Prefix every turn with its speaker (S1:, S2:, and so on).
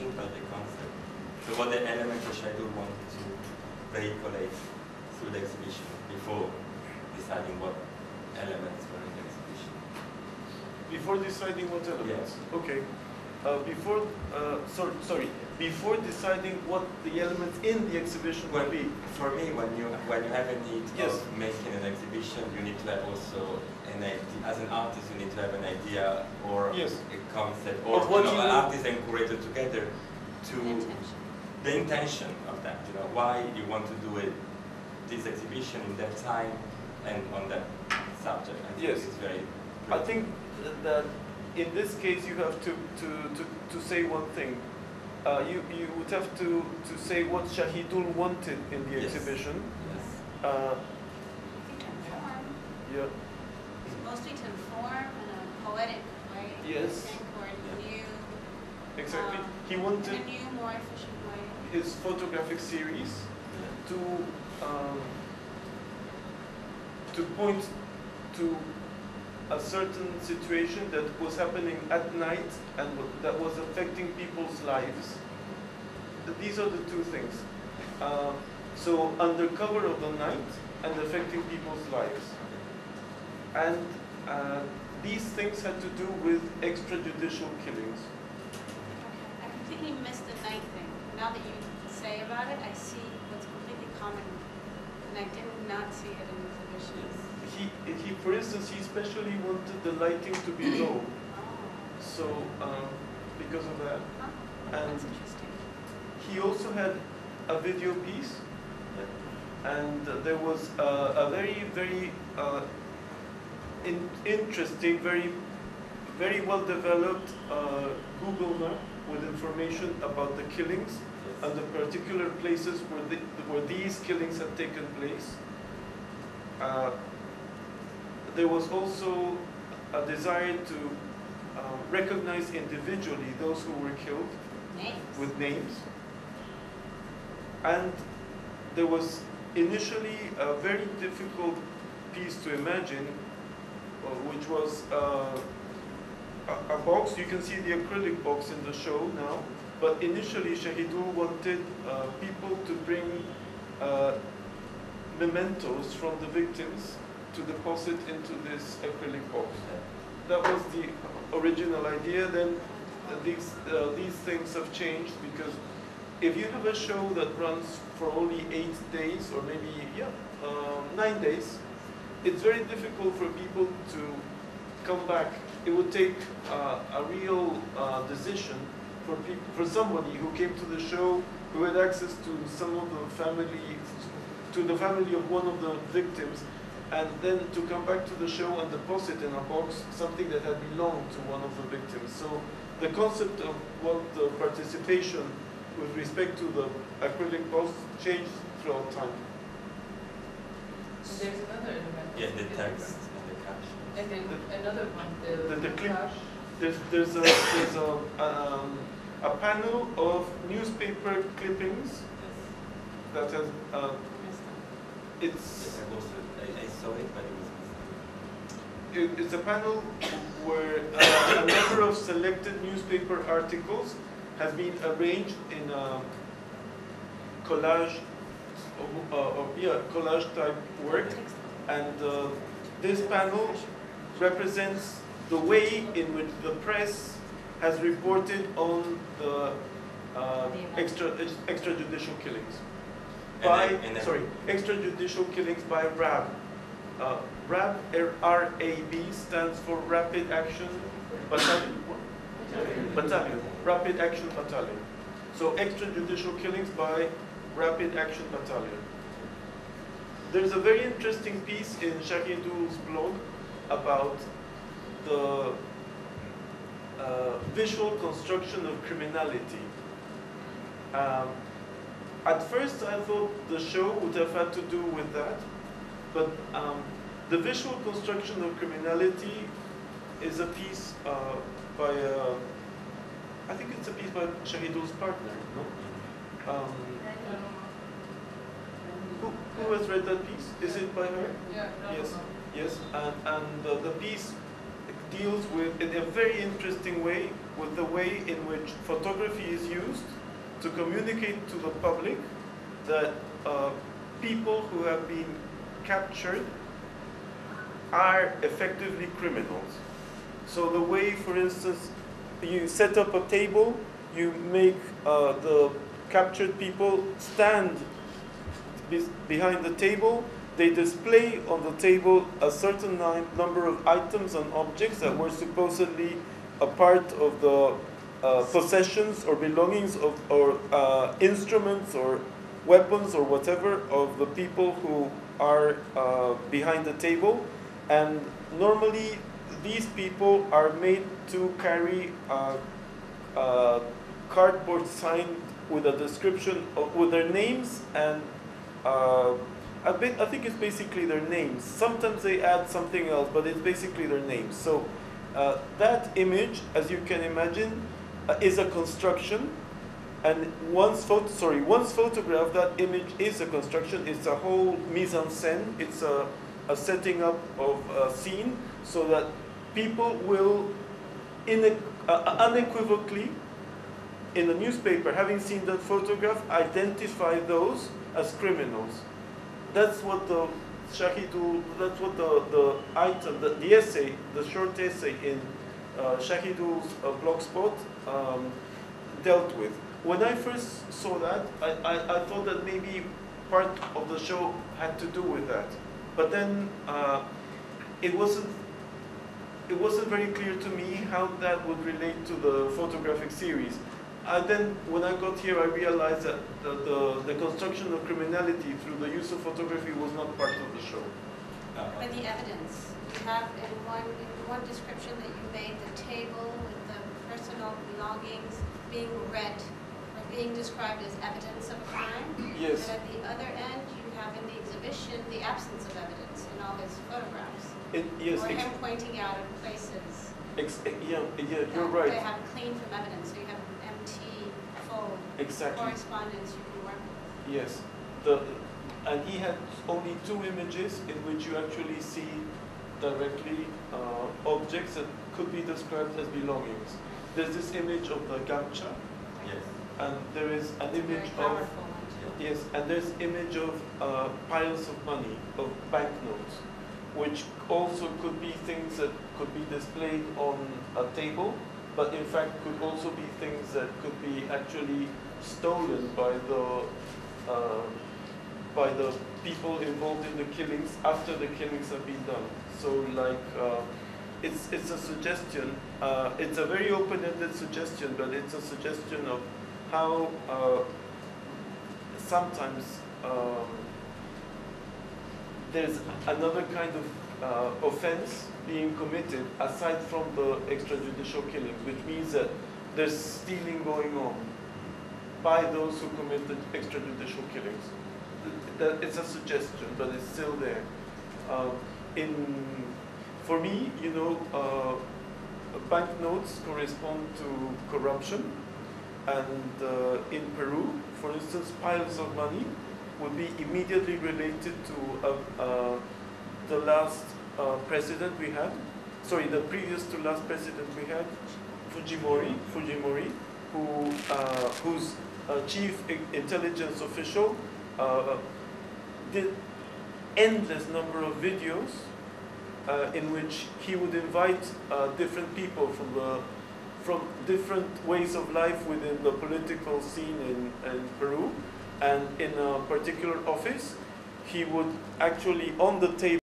S1: exhibition, but the concept. So what the elements which I do want to vehiculate through the exhibition before deciding what elements were in the exhibition.
S2: Before deciding what elements?
S1: Yes.
S2: Okay. Before deciding what the elements in the exhibition will be.
S1: For me, when you have a need
S2: yes.
S1: of making an exhibition, you need to have also an idea. As an artist, you need to have an idea or
S2: yes.
S1: a concept, or what an artist and curator together to the intention of that. Why you want to do it, this exhibition in that time and on that subject. I think
S2: yes.
S1: it's very.
S2: I think that in this case you have to say one thing. You would have to say what Shahidul wanted in the
S1: yes.
S2: exhibition.
S1: Yes.
S3: I think to inform.
S2: Yeah.
S3: Mostly to inform in a poetic way.
S2: Yes.
S3: Or new.
S2: Exactly. He wanted
S3: a new, more efficient way.
S2: His photographic series to point to a certain situation that was happening at night and that was affecting people's lives. These are the two things. So under cover of the night and affecting people's lives. And these things had to do with extrajudicial killings.
S3: Okay. I completely missed the night thing. Now that you say about it, I see what's completely common, and I did not see it in exhibitions.
S2: He, for instance, he especially wanted the lighting to be low. So, because of that. And
S3: that's interesting.
S2: he also had a video piece, and there was a very, very interesting, very well developed Google map with information about the killings and the particular places where these killings had taken place. There was also a desire to recognize individually those who were killed with names. And there was initially a very difficult piece to imagine, which was a box. You can see the acrylic box in the show now. But initially, Shahidul wanted people to bring mementos from the victims to deposit into this acrylic box. That was the original idea. Then these things have changed, because if you have a show that runs for only 8 days or maybe 9 days, it's very difficult for people to come back. It would take a real decision for somebody who came to the show, who had access to some of the family of one of the victims, and then to come back to the show and deposit in a box something that had belonged to one of the victims. So the concept of what the participation with respect to the acrylic box changed throughout time.
S4: There's another element.
S1: Yeah, the text and the caption.
S4: And then another one,
S2: The clip.
S4: flash.
S2: There's a panel of newspaper clippings that has
S1: Yes, I saw it, but it was missing.
S2: it's a panel where a number of selected newspaper articles has been arranged in a collage, collage type work, and this panel represents the way in which the press has reported on the extrajudicial killings. Extrajudicial killings by RAB. RAB, R-A-B, stands for Rapid Action Battalion. Rapid Action Battalion. So extrajudicial killings by Rapid Action Battalion. There's a very interesting piece in Shahidul's blog about the visual construction of criminality. At first I thought the show would have had to do with that, but the visual construction of criminality is a piece by, I think it's a piece by Shahidul's partner, no? Who has read that piece? Is it by her?
S4: Yeah.
S2: Yes, yes, and the piece deals with, in a very interesting way, with the way in which photography is used to communicate to the public that people who have been captured are effectively criminals. So the way, for instance, you set up a table, you make the captured people stand behind the table, they display on the table a certain number of items and objects that were supposedly a part of the possessions or belongings of, or instruments or weapons or whatever of the people who are behind the table. And normally these people are made to carry a cardboard sign with a description of, with their names and I think it's basically their names. Sometimes they add something else, but it's basically their names. So that image, as you can imagine, is a construction. And once photographed, that image is a construction. It's a whole mise en scène. It's a setting up of a scene so that people will unequivocally, in the newspaper, having seen that photograph, identify those as criminals. That's what the Shahidu, that's what the item, the essay, the short essay in Shahidu's blogspot dealt with. When I first saw that, I thought that maybe part of the show had to do with that. But then it wasn't very clear to me how that would relate to the photographic series. Then when I got here, I realized that the construction of criminality through the use of photography was not part of the show.
S3: But the evidence, you have in one description that you made, the table with the personal belongings being read, or being described as evidence of a crime.
S2: Yes.
S3: But at the other end, you have in the exhibition the absence of evidence in all his photographs.
S2: Yes.
S3: Or him pointing out in places.
S2: Yeah, you're right.
S3: They have clean from evidence, so you have an empty, full correspondence you can work with.
S2: Yes. And he had only 2 images in which you actually see directly objects that could be described as belongings. There's this image of the gamcha.
S1: Yes.
S2: And there is an image of, yes, and there's image of piles of money, of banknotes, which also could be things that could be displayed on a table, but in fact could also be things that could be actually stolen by the people involved in the killings after the killings have been done. So like, it's a suggestion, it's a very open-ended suggestion, but it's a suggestion of how sometimes there's another kind of offense being committed aside from the extrajudicial killings, which means that there's stealing going on by those who commit the extrajudicial killings. It's a suggestion, but it's still there. For me, you know, banknotes correspond to corruption, and in Peru, for instance, piles of money would be immediately related to the last president we had. Sorry, the previous to last president we had, Fujimori, whose chief intelligence official did endless number of videos in which he would invite different people from different ways of life within the political scene in Peru, and in a particular office, he would actually on the table